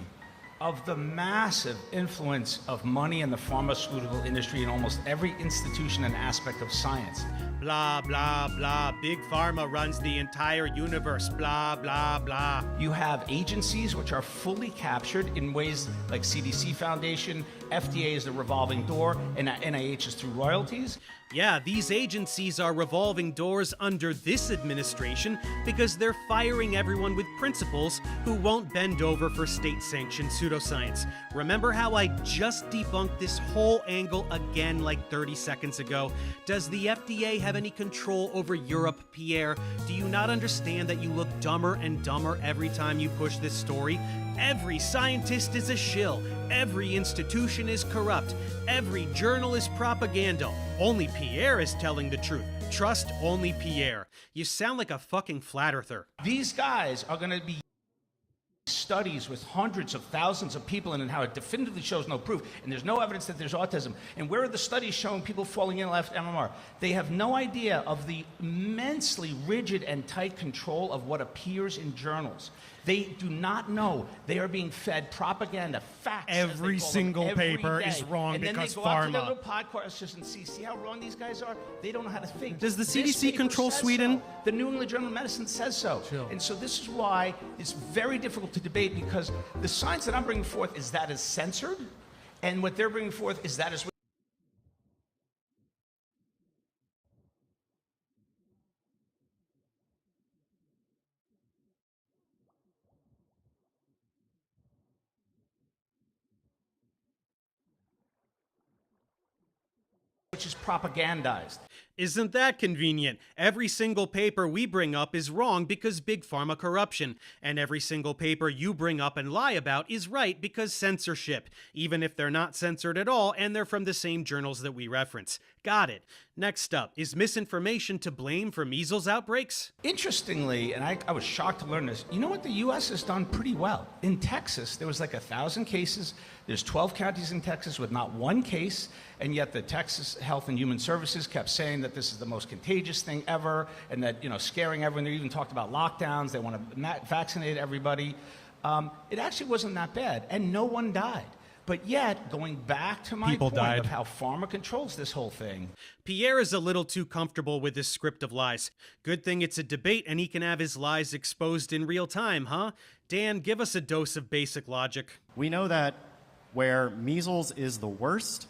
of the massive influence of money in the pharmaceutical industry in almost every institution and aspect of science. Blah, blah, blah. Big Pharma runs the entire universe. Blah, blah, blah. You have agencies which are fully captured in ways like CDC Foundation, FDA is the revolving door, and NIH is through royalties. Yeah, these agencies are revolving doors under this administration because they're firing everyone with principles who won't bend over for state-sanctioned pseudoscience. Remember how I just debunked this whole angle again like 30 seconds ago? Does the FDA have any control over Europe, Pierre? Do you not understand that you look dumber and dumber every time you push this story? Every scientist is a shill. Every institution is corrupt. Every journal is propaganda. Only Pierre is telling the truth. Trust only Pierre. You sound like a fucking flat earther. These guys are going to be studies with hundreds of thousands of people in and how it definitively shows no proof, and there's no evidence that there's autism. And where are the studies showing people falling in left MMR? They have no idea of the immensely rigid and tight control of what appears in journals. They do not know. They are being fed propaganda, facts. Every single paper is wrong because and then they go pharma. out to their little podcasters and see how wrong these guys are? They don't know how to think. Does the This CDC paper control says Sweden? so. The New England Journal of Medicine says so. And so this is why it's very difficult to debate, because the science that I'm bringing forth is that is censored, and what they're bringing forth is that is which is propagandized. Isn't that convenient? Every single paper we bring up is wrong because big pharma corruption, and every single paper you bring up and lie about is right because censorship, even if they're not censored at all and they're from the same journals that we reference. Got it. Next up, is misinformation to blame for measles outbreaks? Interestingly, and I was shocked to learn this, you know what? The U.S. has done pretty well. In Texas, there was like 1,000 cases. There's 12 counties in Texas with not one case, and yet the Texas Health and Human Services kept saying that this is the most contagious thing ever, and that, you know, scaring everyone. They even talked about lockdowns. They want to vaccinate everybody. It actually wasn't that bad, and no one died. But yet, going back to my People point died. of how pharma controls this whole thing, Pierre is a little too comfortable with his script of lies. Good thing it's a debate and he can have his lies exposed in real time, huh? Dan, give us a dose of basic logic. We know that where measles is the worst,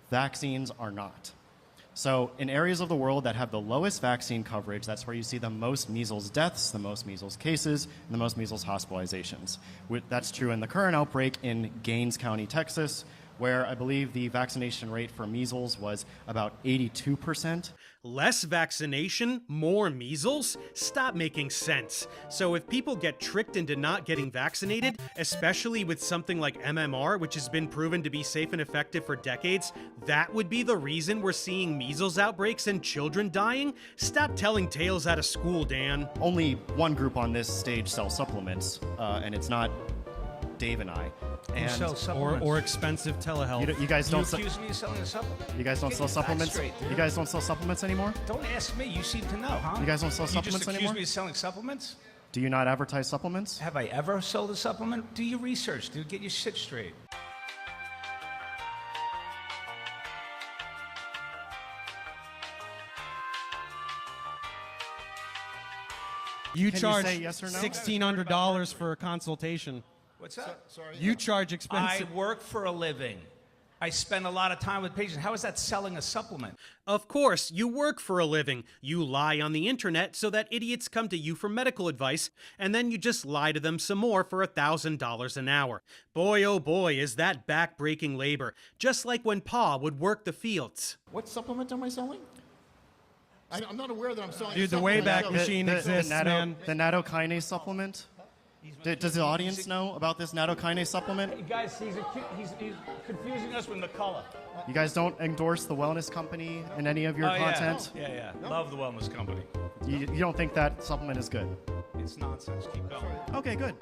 vaccines are not. So in areas of the world that have the lowest vaccine coverage, that's where you see the most measles deaths, the most measles cases, and the most measles hospitalizations. That's true in the current outbreak in Gaines County, Texas, where I believe the vaccination rate for measles was about 82%. Less vaccination, more measles? Stop making sense. So if people get tricked into not getting vaccinated, especially with something like MMR, which has been proven to be safe and effective for decades, that would be the reason we're seeing measles outbreaks and children dying? Stop telling tales out of school, Dan. Only one group on this stage sells supplements, and it's not Dave and I. And Or expensive telehealth. you guys you don't se- accuse me of selling a supplement? you guys don't Get sell your facts supplements. straight, dude. You guys don't sell supplements anymore. Don't ask me. You seem to know, huh? You guys don't sell You supplements just accuse anymore? me of selling supplements? Do you not advertise supplements? Have I ever sold a supplement? Do your research, dude. Get your shit straight. You Can you charge say yes or no? $1,600 for a consultation. What's that? Sorry. You charge I expensive. work for a living. I spend a lot of time with patients. How is that selling a supplement? Of course, you work for a living. You lie on the internet so that idiots come to you for medical advice, and then you just lie to them some more for $1,000 an hour. Boy, oh boy, is that back-breaking labor. Just like when Pa would work the fields. What supplement am I selling? I'm not aware that I'm selling. Dude, a the Wayback supplement. Machine exists, man. The nattokinase supplement. Does the audience know about this nattokinase supplement? Hey guys, he's confusing us with McCullough. You guys don't endorse the wellness company in any of your content? Yeah. Love the wellness company. You don't think that supplement is good? It's nonsense. Keep going. Okay, good.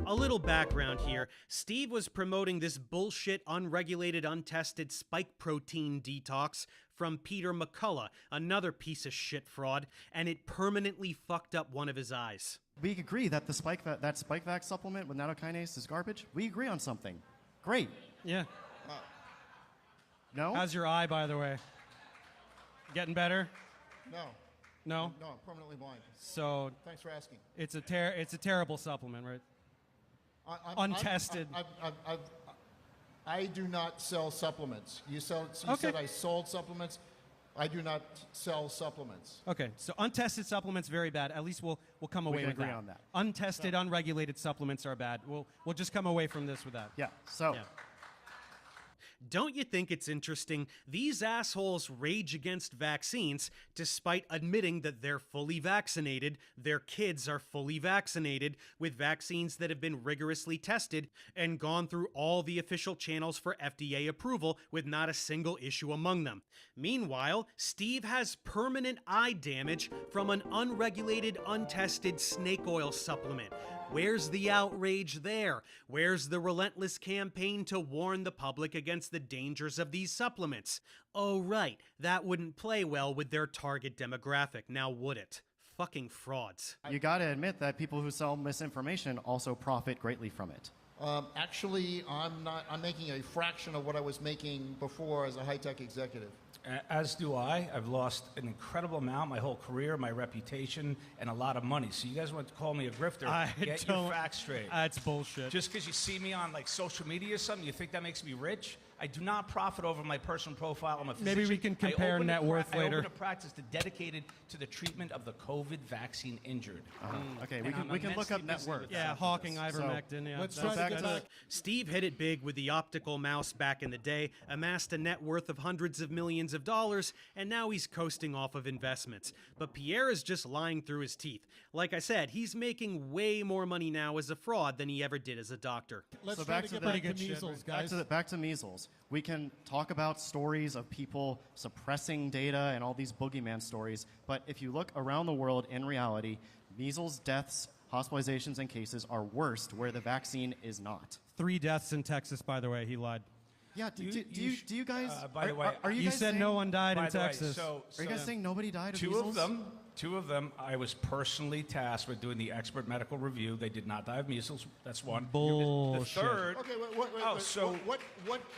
A little background here. Steve was promoting this bullshit, unregulated, untested spike protein detox from Peter McCullough, another piece of shit fraud, and it permanently fucked up one of his eyes. We agree that the SpikeVax supplement with nattokinase is garbage. We agree on something. Great. Yeah. No? How's your eye, by the way? Getting better? No, No? no, I'm permanently blind. So Thanks for asking. it's a terrible supplement, right? Untested. I do not sell supplements. You Okay. said I sold supplements. I do not sell supplements. Okay, so untested supplements very bad. At least we'll come away can with agree that. on that. Untested, unregulated supplements are bad. We'll just come away from this with that. Yeah. So, Yeah. Don't you think it's interesting? These assholes rage against vaccines despite admitting that they're fully vaccinated, their kids are fully vaccinated with vaccines that have been rigorously tested and gone through all the official channels for FDA approval with not a single issue among them. Meanwhile, Steve has permanent eye damage from an unregulated, untested snake oil supplement. Where's the outrage there? Where's the relentless campaign to warn the public against the dangers of these supplements? Oh, right, that wouldn't play well with their target demographic, now would it? Fucking frauds. you got to admit that people who sell misinformation also profit greatly from it. Actually, I'm making a fraction of what I was making before as a high-tech executive. As do I. I've lost an incredible amount, my whole career, my reputation, and a lot of money. So you guys want to call me a grifter? Get your facts straight. That's bullshit. Just because you see me on like social media or something, you think that makes me rich? I do not profit over my personal profile. I'm a physician. Maybe we can compare net worth I later. opened a practice dedicated to the treatment of the COVID vaccine injured. Okay, And we I'm can look up immensely net busy worth. with yeah, that. Hawking, ivermectin. Yeah, Let's that's- try to get that's- back. Steve hit it big with the optical mouse back in the day, amassed a net worth of hundreds of millions of dollars, and now he's coasting off of investments. But Pierre is just lying through his teeth. Like I said, he's making way more money now as a fraud than he ever did as a doctor. Let's So try back to to get the- back to Pretty good shit, measles, Back guys. back to measles. We can talk about stories of people suppressing data and all these boogeyman stories, but if you look around the world in reality, measles deaths, hospitalizations, and cases are worst where the vaccine is not. 3 deaths in Texas, by the way. He lied. Yeah, do you guys? by the way, are you You guys said saying, no one died in By the way, Texas. Are you guys saying nobody died of Two measles? of them, I was personally tasked with doing the expert medical review. They did not die of measles. That's one. Bullshit. The third. Okay,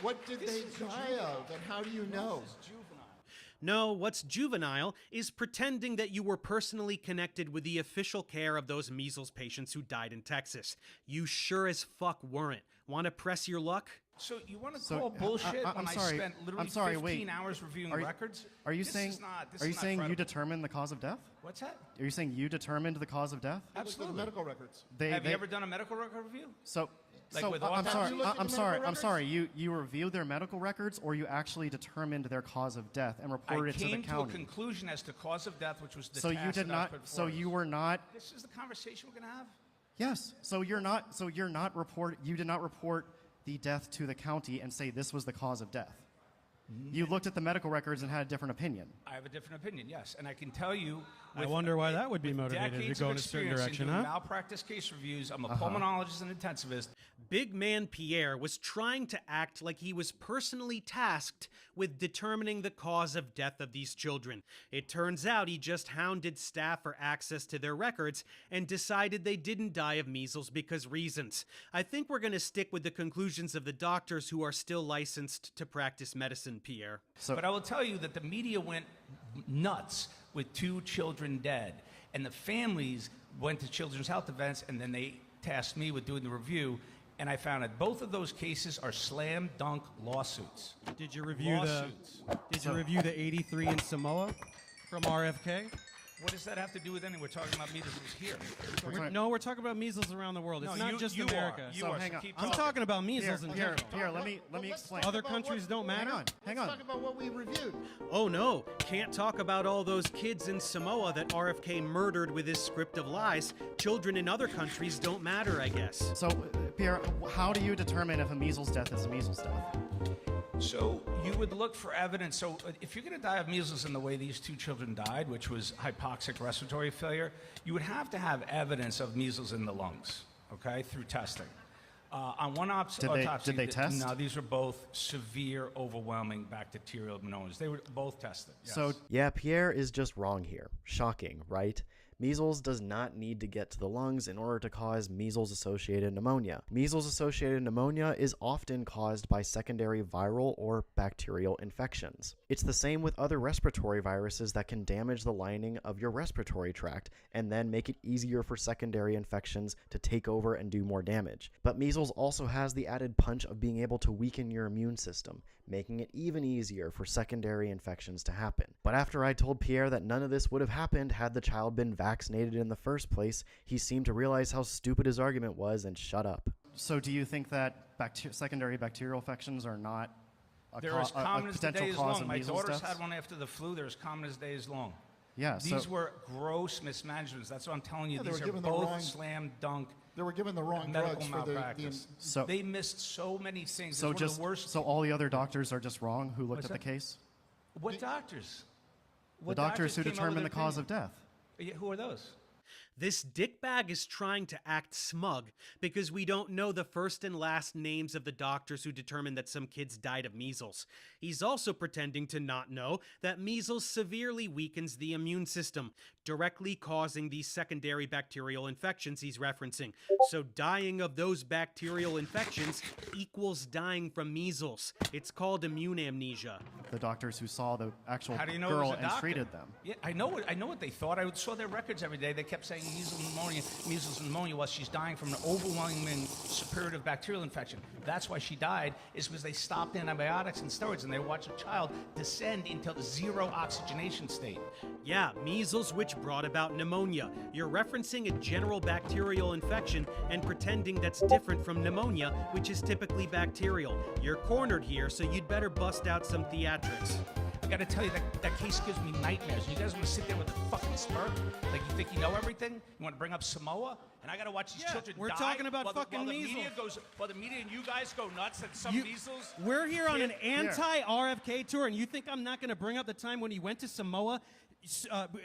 what did they die of, and how do you know? No, what's juvenile is pretending that you were personally connected with the official care of those measles patients who died in Texas. You sure as fuck weren't. Want to press your luck? So you want to So, call bullshit I'm when sorry. I spent literally I'm sorry, 15 wait. hours reviewing Are you- records? Are you This saying? is not- this Are you is not saying you credible. determined the cause of death? What's that? Are you saying you determined the cause of death? Look at the medical records. Have you ever done a medical record review? So, Like so with I'm autopsy? sorry. You looked at I'm the sorry. medical I'm sorry. You reviewed their medical records, or you actually determined their cause of death and I reported it to the came to a county. conclusion as to cause of death, which was the So you task did that I was not. put So forth. you were not. This is the conversation we're going to have. Yes. So you're not. So you're not report. You did not report the death to the county and say this was the cause of death. You looked at the medical records and had a different opinion. I have a different opinion, yes, and I can tell you. I wonder why that would be with motivated to decades go of in a certain experience direction, doing huh? Malpractice case reviews. I'm a pulmonologist and intensivist. Big man Pierre was trying to act like he was personally tasked with determining the cause of death of these children. It turns out he just hounded staff for access to their records and decided they didn't die of measles because reasons. I think we're going to stick with the conclusions of the doctors who are still licensed to practice medicine, Pierre. But I will tell you that the media went nuts with 2 children dead, and the families went to children's health events, and then they tasked me with doing the review. And I found that both of those cases are slam dunk lawsuits. Did you review Lawsuits. the 83 in Samoa from RFK? What does that have to do with anything? We're talking about measles here. No, we're talking about measles around the world. It's No, not you- just you America. are. You So are. hang So on. keep I'm talking about measles in general. Here, let me Let's explain. talk Other about countries don't matter? Hang Let's on. talk about what we reviewed. Oh no, can't talk about all those kids in Samoa that RFK murdered with his script of lies. Children in other countries don't matter, I guess. So, Pierre, how do you determine if a measles death is a measles death? So you would look for evidence. So if you're going to die of measles in the way these two children died, which was hypoxic respiratory failure, you would have to have evidence of measles in the lungs, okay, through testing. On one autopsy, did they test? No, these were both severe, overwhelming bacterial pneumonias. They were both tested. Yes. So, Yeah, Pierre is just wrong here. Shocking, right? Measles does not need to get to the lungs in order to cause measles-associated pneumonia. Measles-associated pneumonia is often caused by secondary viral or bacterial infections. It's the same with other respiratory viruses that can damage the lining of your respiratory tract and then make it easier for secondary infections to take over and do more damage. But measles also has the added punch of being able to weaken your immune system, making it even easier for secondary infections to happen. But after I told Pierre that none of this would have happened had the child been vaccinated in the first place, he seemed to realize how stupid his argument was and shut up. so do you think that secondary bacterial infections are not they're as common as the potential day is cause long. of My measles daughter's deaths? had one after the flu. They're as common as day is long. Yeah, These so, were gross mismanagements. That's what I'm telling you. Yeah, they These were are given the both wrong- slam dunk They were given the wrong medical drugs for the malpractice. So- they missed so many things. so It's one of just the worst. so all the other doctors are just wrong who looked What's at the that? case? What doctors? The What doctors who came out with determine their the cause of opinion? death. Yeah, who are those? This dickbag is trying to act smug because we don't know the first and last names of the doctors who determined that some kids died of measles. He's also pretending to not know that measles severely weakens the immune system, directly causing these secondary bacterial infections he's referencing. So dying of those bacterial infections equals dying from measles. It's called immune amnesia. The doctors who saw the actual How do you know it girl was a and doctor? treated them. Yeah, I know what they thought. I saw their records every day. They kept saying measles and pneumonia while she's dying from an overwhelming suppurative bacterial infection. That's why she died, is because they stopped antibiotics and steroids and they watched a child descend into the zero oxygenation state. Yeah, measles, which brought about pneumonia. You're referencing a general bacterial infection and pretending that's different from pneumonia, which is typically bacterial. You're cornered here, so you'd better bust out some theatrics. I gotta tell you, that case gives me nightmares. You guys want to sit there with a fucking smirk? Like you think you know everything? You want to bring up Samoa? And I gotta watch these Yeah, children we're die talking about while fucking the measles. media goes, while the media and you guys go nuts at some measles? We're here on an Here. anti-RFK tour, and you think I'm not going to bring up the time when he went to Samoa,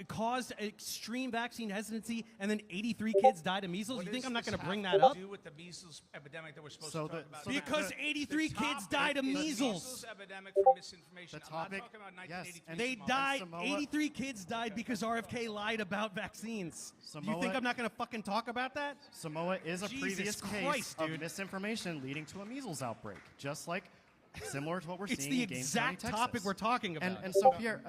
caused extreme vaccine hesitancy, and then 83 kids died of measles? What You think does I'm not this going to bring have that up? do with the measles epidemic that we're supposed So to the- talk about? so the- Because 83 The kids topic died of is measles. measles epidemic from misinformation. The I'm not topic- talking about yes, 1983 and They Samoa. died. Samoa- 83 kids died because RFK lied about vaccines. You Samoa- think I'm not going to fucking talk about that? Samoa is a Jesus previous case Christ, of dude. misinformation leading to a measles outbreak, just like similar to what we're It's seeing the in Gaines exact County, topic Texas. we're talking about. And so, Pierre,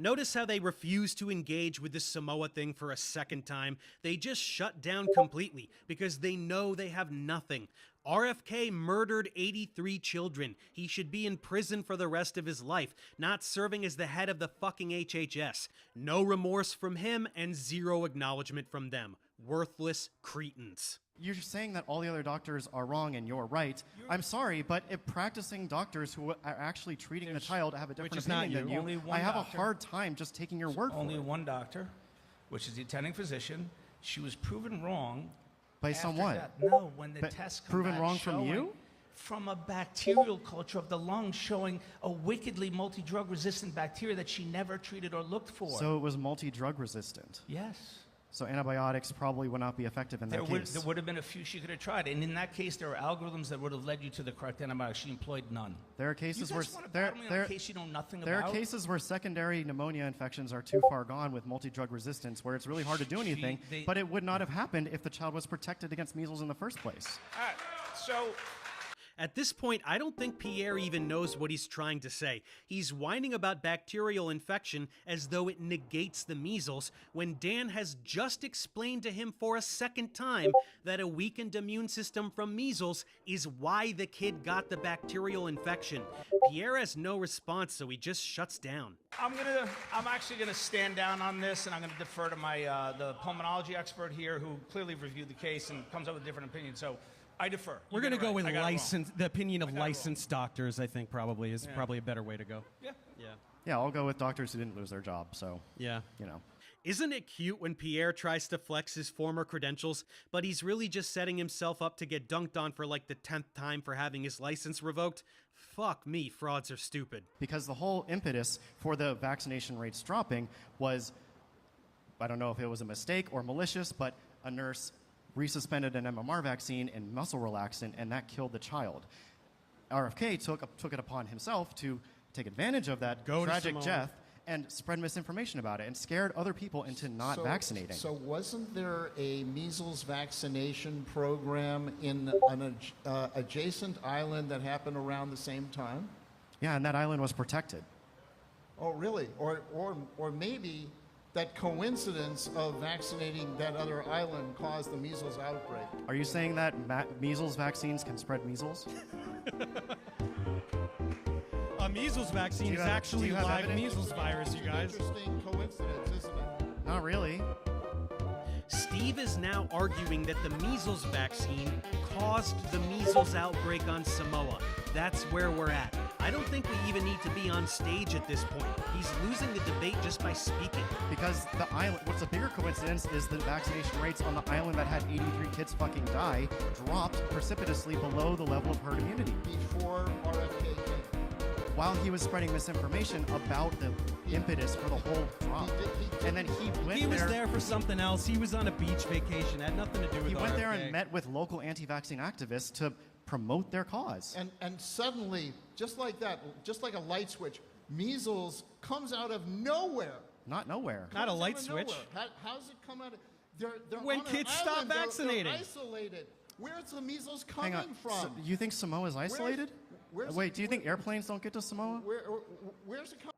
Notice how they refuse to engage with this Samoa thing for a second time. They just shut down completely because they know they have nothing. RFK murdered 83 children. He should be in prison for the rest of his life, not serving as the head of the fucking HHS. No remorse from him and zero acknowledgement from them. Worthless cretins. you're saying that all the other doctors are wrong and you're right. I'm sorry, but if practicing doctors who are actually treating the child have a different is not opinion than you. you, Only one I have doctor. a hard time just taking your word Only for it. one doctor, which is the attending physician. She was proven wrong. By after someone. that. No, when the But tests come proven back wrong from showing- you? From a bacterial culture of the lung showing a wickedly multi-drug resistant bacteria that she never treated or looked for. So it was multi-drug resistant. yes. So antibiotics probably would not be effective in that case. There would have been a few she could have tried. And in that case, there are algorithms that would have led you to the correct antibiotics. She employed none. There are You cases guys where want to there, battle me on there, a case you know nothing there about? are cases where secondary pneumonia infections are too far gone with multi-drug resistance, where it's really hard to do anything. they- But it would not have happened if the child was protected against measles in the first place. All right, so At this point, I don't think Pierre even knows what he's trying to say. He's whining about bacterial infection as though it negates the measles, when Dan has just explained to him for a second time that a weakened immune system from measles is why the kid got the bacterial infection. Pierre has no response, so he just shuts down. I'm actually gonna stand down on this, and I'm gonna defer to my the pulmonology expert here, who clearly reviewed the case and comes up with a different opinion. So I defer. We're going to go with I got it wrong. the opinion of I got it wrong. licensed doctors, I think probably is probably a better way to go. Yeah. Yeah. Yeah, I'll go with doctors who didn't lose their job. So, Yeah. you know. Isn't it cute when Pierre tries to flex his former credentials, but he's really just setting himself up to get dunked on for like the 10th time for having his license revoked? Fuck me, frauds are stupid. Because the whole impetus for the vaccination rates dropping was, I don't know if it was a mistake or malicious, but a nurse resuspended an MMR vaccine and muscle relaxant, and that killed the child. RFK took it upon himself to take advantage of that Go to tragic Samoa. death and spread misinformation about it and scared other people into not vaccinating. So wasn't there a measles vaccination program in an adjacent island that happened around the same time? Yeah, and that island was protected. Oh, really? Or maybe that coincidence of vaccinating that other island caused the measles outbreak. Are you saying that measles vaccines can spread measles? A measles vaccine Do is you have- actually do you have live evidence? measles virus, you guys. Interesting coincidence, isn't it? Not really. Steve is now arguing that the measles vaccine caused the measles outbreak on Samoa. That's where we're at. I don't think we even need to be on stage at this point. He's losing the debate just by speaking. Because the island, what's a bigger coincidence is the vaccination rates on the island that had 83 kids fucking die dropped precipitously below the level of herd immunity Before RFK came. while he was spreading misinformation about the impetus for the whole drop. And then he went He was there. there for something else. He was on a beach vacation. Had nothing to do with He went there RFK. and met with local anti-vaccine activists to promote their cause. And suddenly, just like that, just like a light switch, measles comes out of nowhere. Not nowhere. Not a Comes light out of switch. nowhere. How's it come out of... They're When on an kids stop island, they're vaccinating. isolated. Where's the measles Hang coming on. from? So you think Samoa is isolated? where's- Wait, do you think airplanes don't get to Samoa? Where's it coming